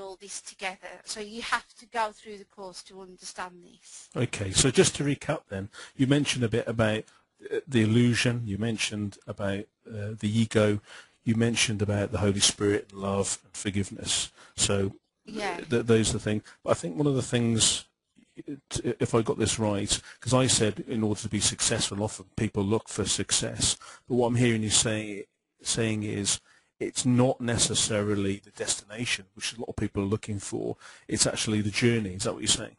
all this together. So you have to go through the course to understand this. Okay, so just to recap then, you mentioned a bit about the illusion, you mentioned about the ego, you mentioned about the Holy Spirit, and love and forgiveness. So Yeah. those are the things. But I think one of the things, if I got this right, because I said in order to be successful, often people look for success. But what I'm hearing you saying is it's not necessarily the destination, which a lot of people are looking for. It's actually the journey. Is that what you're saying?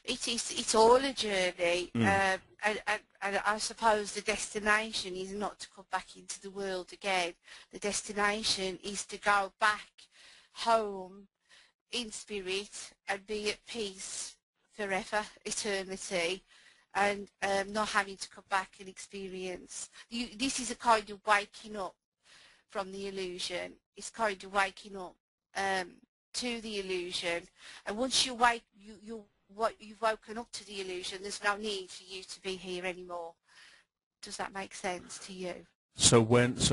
It's all a journey, Mm. and I suppose the destination is not to come back into the world again. The destination is to go back home in spirit and be at peace forever, eternity, and not having to come back and experience. This is a kind of waking up from the illusion. It's kind of waking up to the illusion, and once you wake, you've woken up to the illusion. There's no need for you to be here anymore. Does that make sense to you? So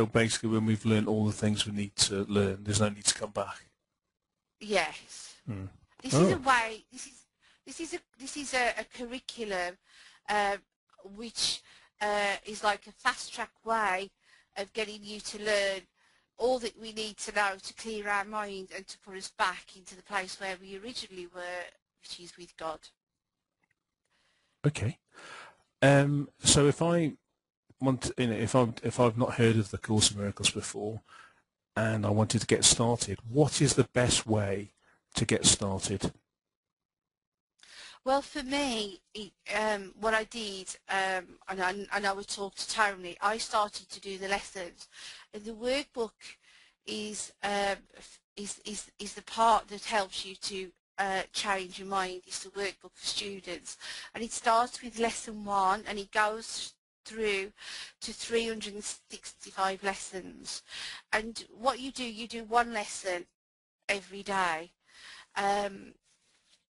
basically, when we've learned all the things we need to learn, there's no need to come back. Yes. Mm. This is Oh. a way. This is a curriculum which is like a fast track way of getting you to learn all that we need to know to clear our mind and to put us back into the place where we originally were, which is with God. Okay. So if I want, if I've not heard of the Course in Miracles before, and I wanted to get started, what is the best way to get started? Well, for me, what I did, and I would talk to Tony, I started to do the lessons. And the workbook is the part that helps you to change your mind. It's the workbook for students. And it starts with lesson 1 and it goes through to 365 lessons. And what you do one lesson every day.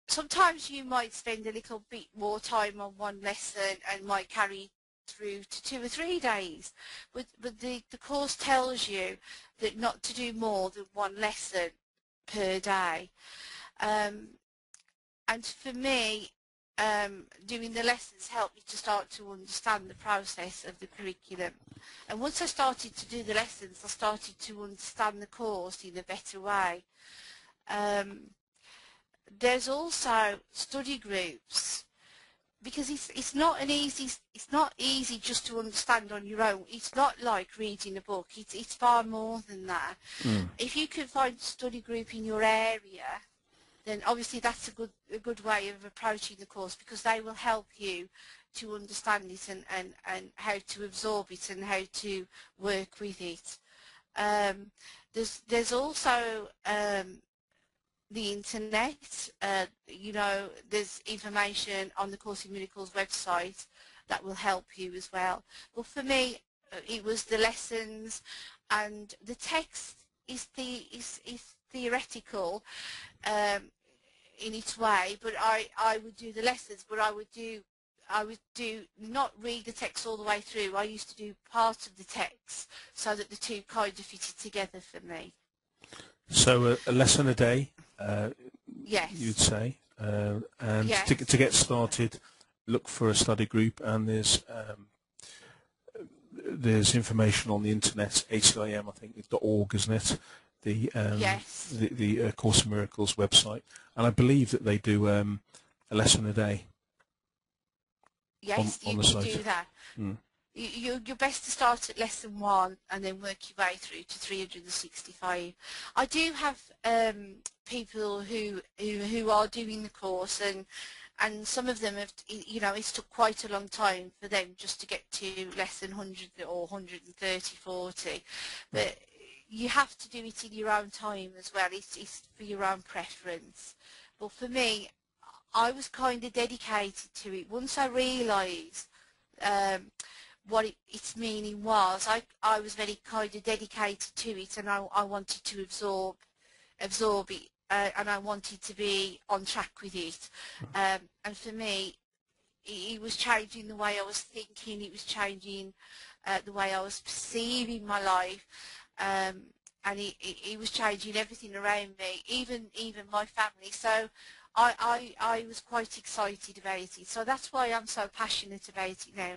Sometimes you might spend a little bit more time on one lesson and might carry through to 2 or 3 days. But the course tells you that not to do more than one lesson per day. And for me, doing the lessons helped me to start to understand the process of the curriculum. And once I started to do the lessons, I started to understand the course in a better way. There's also study groups, because it's not easy just to understand on your own. It's not like reading a book. It's far more than that. Mm. If you can find a study group in your area, then obviously that's a good way of approaching the course, because they will help you to understand it and how to absorb it and how to work with it. There's also the internet. You know, there's information on the Course in Miracles website that will help you as well. But for me, it was the lessons, and the text is theoretical in its way. But I would do the lessons, but I would not read the text all the way through. I used to do part of the text so that the two kind of fitted together for me. So a lesson a day, yes. you'd say, and yes. to get started, look for a study group, and there's information on the internet, ACIM, I think, .org, isn't it? Yes. The Course in Miracles website, and I believe that they do a lesson a day. Yes, on you the can site. do that. Mm. You're best to start at lesson 1 and then work your way through to 365. I do have people who are doing the course, and some of them have, you know, it's took quite a long time for them just to get to lesson 100 or 130, 40. But you have to do it in your own time as well. It's for your own preference. But for me, I was kind of dedicated to it. Once I realised what its meaning was, I was very kind of dedicated to it, and I wanted to absorb it, and I wanted to be on track with it. And for me, it was changing the way I was thinking. It was changing the way I was perceiving my life. and he was changing everything around me, even my family. So I was quite excited about it. So that's why I'm so passionate about it now.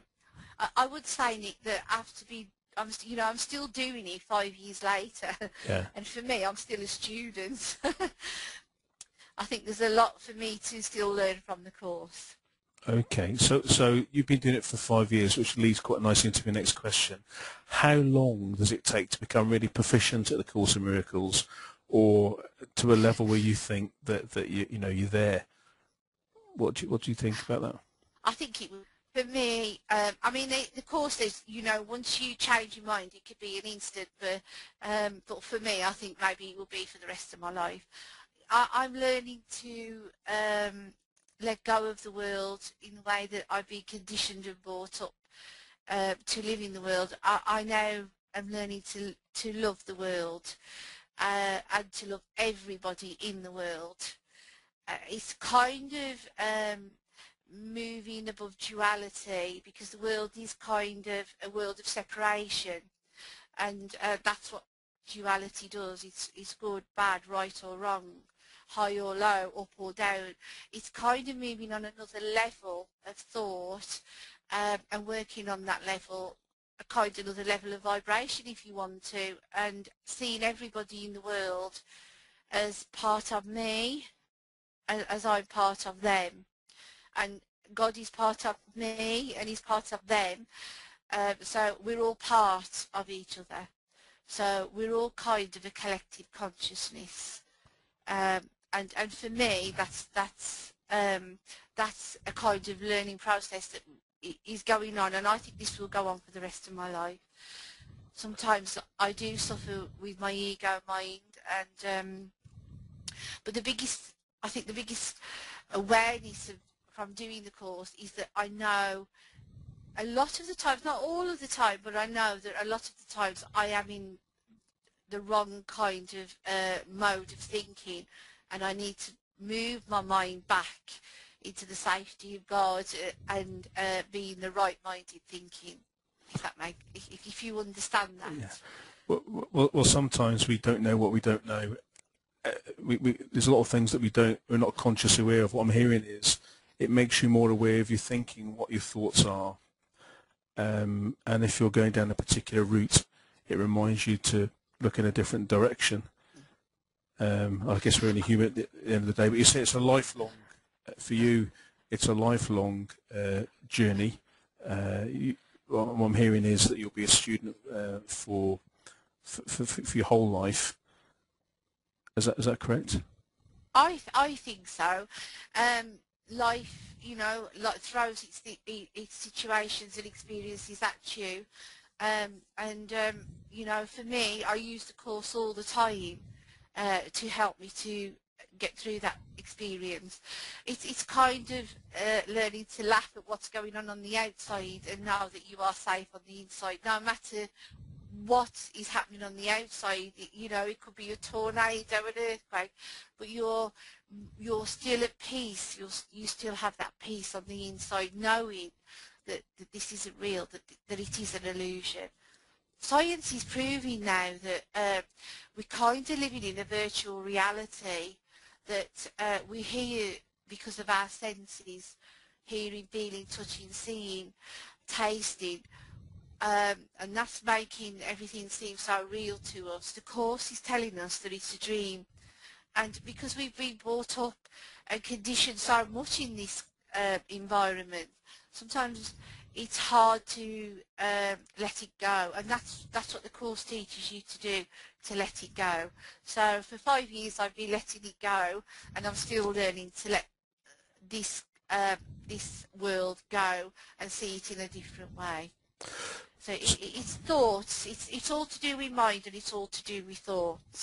I would say, Nick, that after be I'm still doing it 5 years later, Yeah. and for me, I'm still a student. I think there's a lot for me to still learn from the course. Okay, so you've been doing it for 5 years, which leads quite nicely into the next question. How long does it take to become really proficient at the Course in Miracles, or to a level where you think that you're there? What do you think about that? I think it would, for me, I mean, the course is, once you change your mind, it could be an instant, but for me, I think maybe it will be for the rest of my life. I'm learning to let go of the world in the way that I've been conditioned and brought up to live in the world. I now am learning to love the world and to love everybody in the world. It's kind of moving above duality, because the world is kind of a world of separation, and that's what duality does. It's good, bad, right or wrong, high or low, up or down. It's kind of moving on another level of thought, and working on that level, a kind of another level of vibration, if you want to, and seeing everybody in the world as part of me, as I'm part of them, and God is part of me and he's part of them. So we're all part of each other. So we're all kind of a collective consciousness. And for me, that's a kind of learning process that is going on, and I think this will go on for the rest of my life. Sometimes I do suffer with my ego mind, and but I think the biggest awareness from doing the course is that I know a lot of the times, not all of the time, but I know that a lot of the times I am in the wrong kind of mode of thinking, and I need to move my mind back into the safety of God, and be in the right-minded thinking, if you understand Yeah. that. Well, sometimes we don't know what we don't know. There's a lot of things that we're not consciously aware of. What I'm hearing is it makes you more aware of your thinking, what your thoughts are, and if you're going down a particular route, it reminds you to look in a different direction. I guess we're only human at the end of the day, but you say it's a lifelong, for you, it's a lifelong journey. What I'm hearing is that you'll be a student for your whole life. Is that correct? I think so. Life, like throws its situations and experiences at you, and for me, I use the course all the time to help me to get through that experience. It's kind of learning to laugh at what's going on the outside and know that you are safe on the inside, no matter what is happening on the outside. It could be a tornado, an earthquake, but you're still at peace. You still have that peace on the inside, knowing that this isn't real, that it is an illusion. Science is proving now that we're kind of living in a virtual reality, that we hear because of our senses, hearing, feeling, touching, seeing, tasting, and that's making everything seem so real to us. The course is telling us that it's a dream, and because we've been brought up and conditioned so much in this environment, sometimes it's hard to let it go, and that's what the course teaches you to do, to let it go. So for 5 years I've been letting it go, and I'm still learning to let this this world go and see it in a different way. So it's thoughts, it's all to do with mind, and it's all to do with thoughts.